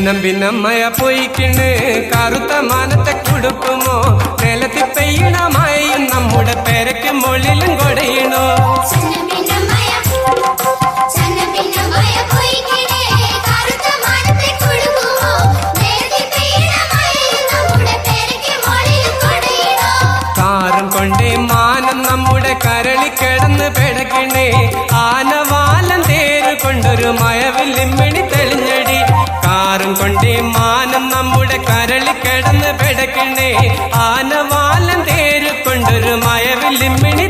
നമ്പിനമ്മയ പോയിക്കിണ് കറുത്ത മാനത്തെ കൊടുക്കുമോ നിലത്തി പെയ്യണ മഴയും നമ്മുടെ പേരയ്ക്ക് മുകളിലും കൊടയണോ കാരം കൊണ്ടേ മാനം നമ്മുടെ കരളി കിടന്ന് പെടക്കണേ ആനവാലം തേര് കൊണ്ടൊരു മഴവില്ലിമ്മിണി തെളിഞ്ഞടി കാറും കൊണ്ടേ മാനം നമ്മുടെ കരളി കിടന്ന് പെടക്കണേ ആനവാലം തേര് കൊണ്ടൊരു മഴവില്ലിമ്മിണി